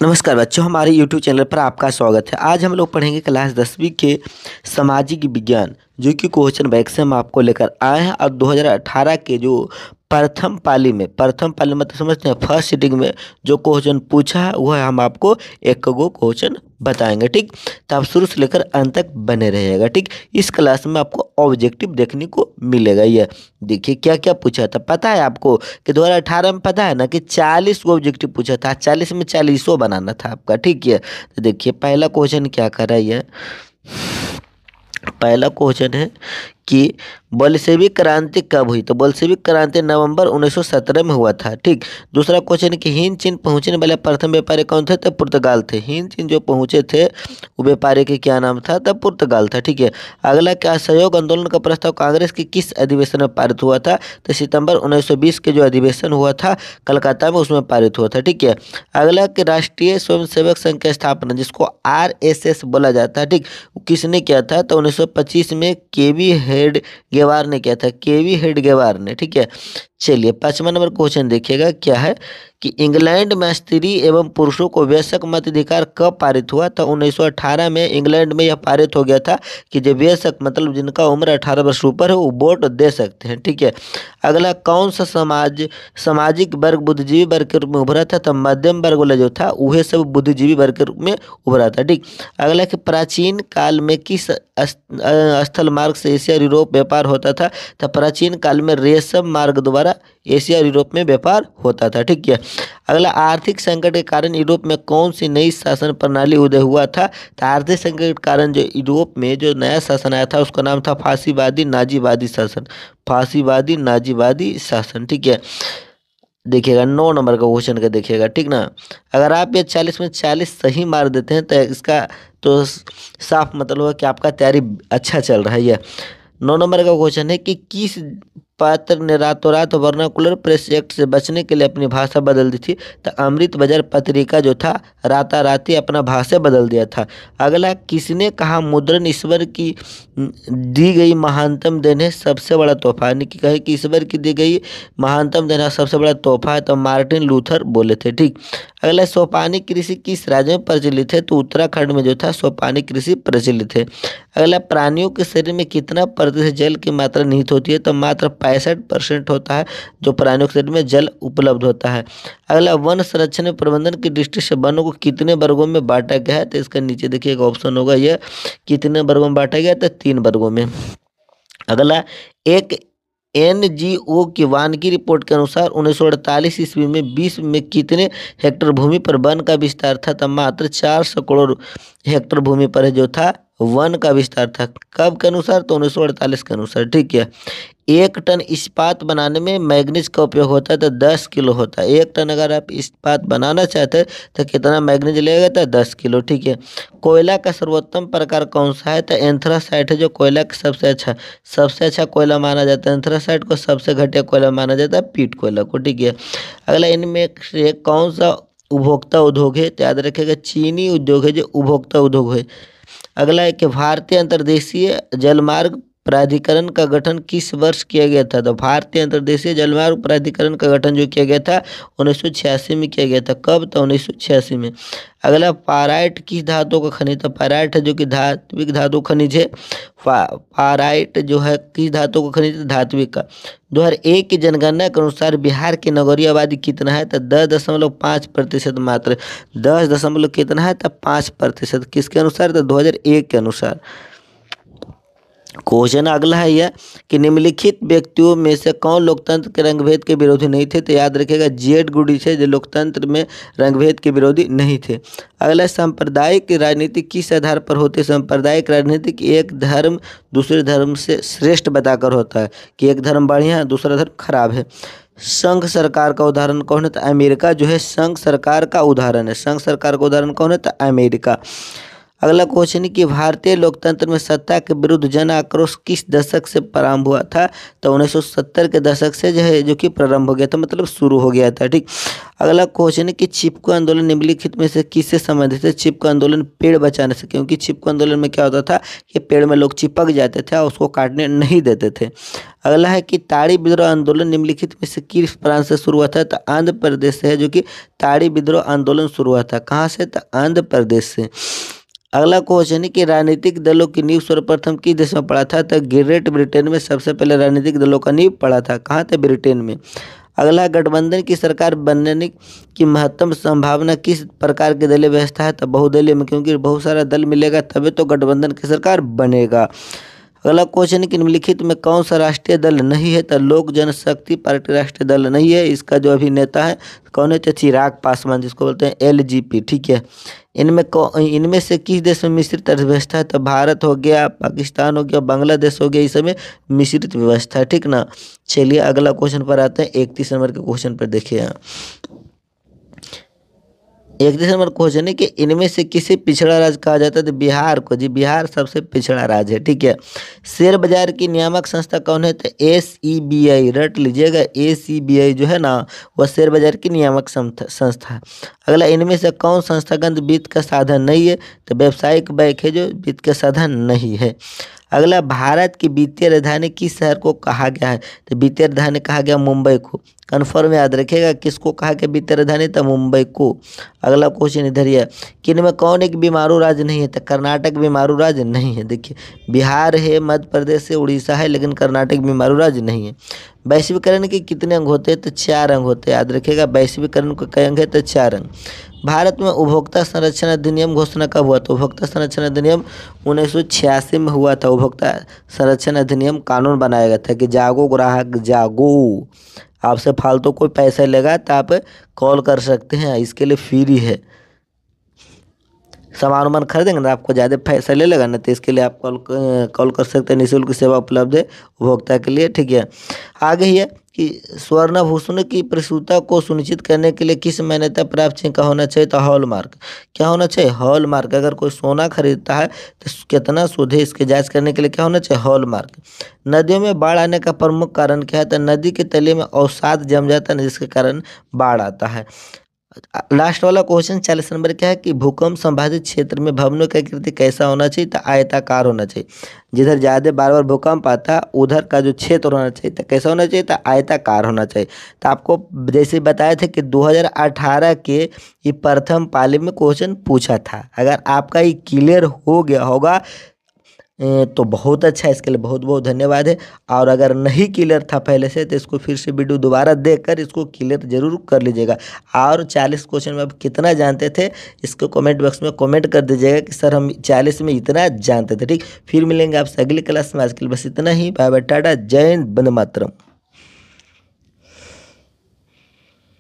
नमस्कार बच्चों, हमारे YouTube चैनल पर आपका स्वागत है। आज हम लोग पढ़ेंगे क्लास 10वीं के सामाजिक विज्ञान, जो कि क्वेश्चन बैंक से हम आपको लेकर आए हैं। और 2018 के जो प्रथम पाली में मतलब समझते हैं फर्स्ट सीटिंग में जो क्वेश्चन पूछा है वह हम आपको एक गो क्वेश्चन बताएंगे। ठीक, तो आप शुरू से लेकर अंत तक बने रहिएगा। ठीक, इस क्लास में आपको ऑब्जेक्टिव देखने को मिलेगा। ये देखिए क्या क्या पूछा था। पता है आपको कि 2018 में पता है ना कि 40 को ऑब्जेक्टिव पूछा था। 40 में 40 बनाना था आपका। ठीक है, तो देखिए पहला क्वेश्चन क्या कर रहा है। पहला क्वेश्चन है कि बोल्शेविक क्रांति कब हुई। तो बोल्शेविक क्रांति नवंबर 1917 में हुआ था। ठीक, दूसरा क्वेश्चन है कि हिंद चीन पहुंचने वाले प्रथम व्यापारी कौन थे। तो पुर्तगाल थे। हिंद चीन जो पहुंचे थे वो व्यापारी के क्या नाम था। तब पुर्तगाल था। ठीक है, अगला क्या, असहयोग आंदोलन का प्रस्ताव कांग्रेस के किस अधिवेशन में पारित हुआ था। तो सितंबर 1920 के जो अधिवेशन हुआ था कलकत्ता में, उसमें पारित हुआ था। ठीक है, अगला कि राष्ट्रीय स्वयंसेवक संघ की स्थापना जिसको RSS बोला जाता है, ठीक, किसने किया था। तो 1925 में केवी हेडगेवार ने किया था। केवी हेडगेवार ने। ठीक है, चलिए 5वां नंबर क्वेश्चन देखिएगा क्या है कि इंग्लैंड में स्त्री एवं पुरुषों को वयस्क मताधिकार कब पारित हुआ। तो 1918 में इंग्लैंड में यह पारित हो गया था कि जो वयस्क मतलब जिनका उम्र 18 वर्ष ऊपर है वो वोट दे सकते हैं। ठीक है, अगला कौन सा सामाजिक वर्ग बुद्धिजीवी वर्ग के रूप में उभरा था। तो मध्यम वर्ग वाला जो था वह सब बुद्धिजीवी वर्ग के रूप में उभरा था। ठीक, अगला कि प्राचीन काल में किस स्थल मार्ग से एशिया और यूरोप व्यापार होता था। तो प्राचीन काल में रेशम मार्ग द्वारा एशिया और यूरोप में व्यापार होता था। ठीक है, अगला आर्थिक संकट के कारण यूरोप में कौन सी नई शासन प्रणाली उदय हुआ था। तो आर्थिक संकट के कारण जो यूरोप में जो नया शासन आया था उसका नाम था फासीवादी नाजीवादी शासन। फासीवादी नाजीवादी शासन। ठीक है, देखिएगा 9 नंबर का क्वेश्चन का देखिएगा। ठीक ना, अगर आप ये 40 में 40 सही मार देते हैं तो इसका तो साफ मतलब है कि आपका तैयारी अच्छा चल रहा है। ये 9 नंबर का क्वेश्चन है कि किस पात्र ने रातों रात वर्नाकुलर प्रेस एक्ट से बचने के लिए अपनी भाषा बदल दी थी। तो अमृत बाजार पत्रिका जो था राताराती अपना भाषा बदल दिया था। अगला, किसने कहा मुद्रण ईश्वर की दी गई महानतम देन है सबसे बड़ा तोहफा। यानी कि कहे कि ईश्वर की दी गई महानतम देन सबसे बड़ा तोहफा है। तो मार्टिन लूथर बोले थे। ठीक, अगला, सोपानी कृषि किस राज्य में प्रचलित है। तो उत्तराखंड में जो था सोपानी कृषि प्रचलित है। अगला, प्राणियों के शरीर में कितना प्रतिशत जल की मात्रा निहित होती है। तो मात्र 65% होता है जो प्राणियों के शरीर में जल उपलब्ध होता है। अगला, वन संरक्षण प्रबंधन की दृष्टि से वनों को कितने वर्गों में बांटा गया है। तो इसका नीचे देखिए एक ऑप्शन होगा, यह कितने वर्गों में बांटा गया। तो 3 वर्गों में। अगला, एक NGO की वानगी रिपोर्ट के अनुसार 1948 ईस्वी में विश्व में कितने हेक्टेयर भूमि पर वन का विस्तार था। तो मात्र 400 करोड़ हेक्टेयर भूमि पर जो था वन का विस्तार था। कब के अनुसार। तो 1948 के अनुसार। ठीक है, 1 टन इस्पात बनाने में मैग्नीज का उपयोग होता है। तो 10 किलो होता है। 1 टन अगर आप इस्पात बनाना चाहते हैं तो कितना मैग्नीज लगेगा। तो 10 किलो। ठीक है, कोयला का सर्वोत्तम प्रकार कौन सा है। तो एंथ्रासाइट है जो कोयला का सबसे अच्छा कोयला माना जाता है। एंथ्रासाइट को सबसे घटिया कोयला माना जाता है पीट कोयला को। ठीक है, अगला, इनमें से कौन सा उपभोक्ता उद्योग है। तो याद रखिएगा चीनी उद्योग है जो उपभोक्ता उद्योग है। अगला है कि भारतीय अंतर्देशीय जलमार्ग प्राधिकरण का गठन किस वर्ष किया गया था। तो भारतीय अंतर्देशीय जलमार्ग प्राधिकरण का गठन जो किया गया था 1986 में किया गया था। कब। तो 1986 में। अगला, पाराइट किस धातु का खनिज था। पाराइट है जो कि धात्विक धातु खनिज है। पाराइट जो है किस धातु का खनिज है। धात्विक का। 2001 की जनगणना के अनुसार बिहार की नगरीय आबादी कितना है। तो 10.5% मात्र। 10 कितना है। तो 5%। किसके अनुसार। तो 2001 के अनुसार। क्वेश्चन अगला है यह कि निम्नलिखित व्यक्तियों में से कौन लोकतंत्र के रंगभेद के विरोधी नहीं थे। तो याद रखिएगा जेड गुडिश है जो लोकतंत्र में रंगभेद के विरोधी नहीं थे। अगला, सांप्रदायिक राजनीति किस आधार पर होती है। सांप्रदायिक राजनीति की एक धर्म दूसरे धर्म से श्रेष्ठ बताकर होता है कि एक धर्म बढ़िया है दूसरा धर्म खराब है। संघ सरकार का उदाहरण कौन है। तो अमेरिका जो है संघ सरकार का उदाहरण है। संघ सरकार का उदाहरण कौन है। तो अमेरिका। अगला क्वेश्चन है कि भारतीय लोकतंत्र में सत्ता के विरुद्ध जन आक्रोश किस दशक से प्रारंभ हुआ था? तो 1970 के दशक से जो है जो कि प्रारंभ हो गया था, मतलब शुरू हो गया था। ठीक। अगला क्वेश्चन है कि चिपको आंदोलन निम्नलिखित में से किससे संबंधित है? चिपको आंदोलन पेड़ बचाने से, क्योंकि चिपको आंदोलन में क्या होता था कि पेड़ में लोग चिपक जाते थे और उसको काटने नहीं देते थे। अगला है कि ताड़ी विद्रोह आंदोलन निम्नलिखित में से किस प्रांत से शुरू हुआ था? तो आंध्र प्रदेश से है जो कि ताड़ी विद्रोह आंदोलन शुरू हुआ था। कहाँ से? तो आंध्र प्रदेश से। अगला क्वेश्चन है कि राजनीतिक दलों की नींव सर्वप्रथम किस देश में पड़ा था? तो ग्रेट ब्रिटेन में सबसे पहले राजनीतिक दलों का नींव पड़ा था। कहाँ थे? ब्रिटेन में। अगला, गठबंधन की सरकार बनने की महत्तम संभावना किस प्रकार की दलीय व्यवस्था है? तो बहुदलीय में, क्योंकि बहुत सारा दल मिलेगा तभी तो गठबंधन की सरकार बनेगा। अगला क्वेश्चन है कि निम्नलिखित में कौन सा राष्ट्रीय दल नहीं है? तो लोक जनशक्ति पार्टी राष्ट्रीय दल नहीं है। इसका जो अभिनेता है कौन है? तो चिराग पासवान, जिसको बोलते हैं एलजीपी। ठीक है। इनमें से किस देश में मिश्रित अर्थव्यवस्था है? तो भारत हो गया, पाकिस्तान हो गया, बांग्लादेश हो गया, इस समय मिश्रित व्यवस्था है। ठीक ना। चलिए अगला क्वेश्चन पर आते हैं। 31 नंबर के क्वेश्चन पर देखिए यहाँ 31 नंबर क्वेश्चन है कि इनमें से किसे पिछड़ा राज्य कहा जाता है? तो बिहार को। जी, बिहार सबसे पिछड़ा राज्य है। ठीक है। शेयर बाजार की नियामक संस्था कौन है? तो SEBI, रट लीजिएगा। SEBI जो है ना वह शेयर बाजार की नियामक संस्था है। अगला, इनमें से कौन संस्थागत वित्त का साधन नहीं है? तो व्यावसायिक बैंक है जो वित्त का साधन नहीं है। अगला, भारत की वित्तीय राजधानी किस शहर को कहा गया है? तो वित्तीय राजधानी कहा गया मुंबई को। कन्फर्म याद रखिएगा, किसको कहा गया वित्तीय राजधानी? तो मुंबई को। अगला क्वेश्चन इधर ही है कि इनमें कौन एक बीमारू राज्य नहीं है? तो कर्नाटक बीमारू राज्य नहीं है। देखिए, बिहार है, मध्य प्रदेश है, उड़ीसा है, लेकिन कर्नाटक बीमारू राज्य नहीं है। वैश्वीकरण के कितने अंग होते हैं? तो 4 अंग होते हैं। याद रखिएगा, वैश्वीकरण के कई अंग है? तो 4 अंग। भारत में उपभोक्ता संरक्षण अधिनियम घोषणा कब हुआ? तो उपभोक्ता संरक्षण अधिनियम 1986 में हुआ था। उपभोक्ता संरक्षण अधिनियम कानून बनाया गया था कि जागो ग्राहक जागो। आपसे फालतू कोई पैसा लेगा तो आप कॉल कर सकते हैं, इसके लिए फ्री है। सामान वामान खरीदेंगे ना, आपको ज़्यादा पैसा ले लेगा ना, तो इसके लिए आप कॉल कर सकते हैं। निःशुल्क सेवा उपलब्ध है उपभोक्ता के लिए। ठीक है। आगे ही है कि स्वर्णाभूषण की प्रसूता को सुनिश्चित करने के लिए किस मान्यता प्राप्त चिन्ह का होना चाहिए? तो हॉलमार्क। क्या होना चाहिए? हॉलमार्क। अगर कोई सोना खरीदता है तो कितना शुद्ध है इसके जांच करने के लिए क्या होना चाहिए? हॉलमार्क। नदियों में बाढ़ आने का प्रमुख कारण क्या है? तो नदी के तले में अवसाद जम जाता है जिसके कारण बाढ़ आता है। लास्ट वाला क्वेश्चन 40 नंबर क्या है कि भूकंप संभावित क्षेत्र में भवनों की आकृति कैसा होना चाहिए? तो आयताकार होना चाहिए। जिधर ज़्यादा बार बार भूकंप आता है उधर का जो क्षेत्र होना चाहिए तो कैसा होना चाहिए? तो आयताकार होना चाहिए। तो आपको जैसे बताए थे कि 2018 के ये प्रथम पाली में क्वेश्चन पूछा था। अगर आपका ये क्लियर हो गया होगा तो बहुत अच्छा है, इसके लिए बहुत बहुत धन्यवाद है। और अगर नहीं क्लियर था पहले से तो इसको फिर से वीडियो दोबारा देखकर इसको क्लियर जरूर कर लीजिएगा। और 40 क्वेश्चन में आप कितना जानते थे इसको कमेंट बॉक्स में कमेंट कर दीजिएगा कि सर हम 40 में इतना जानते थे। ठीक, फिर मिलेंगे आपसे अगली क्लास में। आज के लिए बस इतना ही। बाय बाय, टाटा, जय हिंद, वंदे मातरम।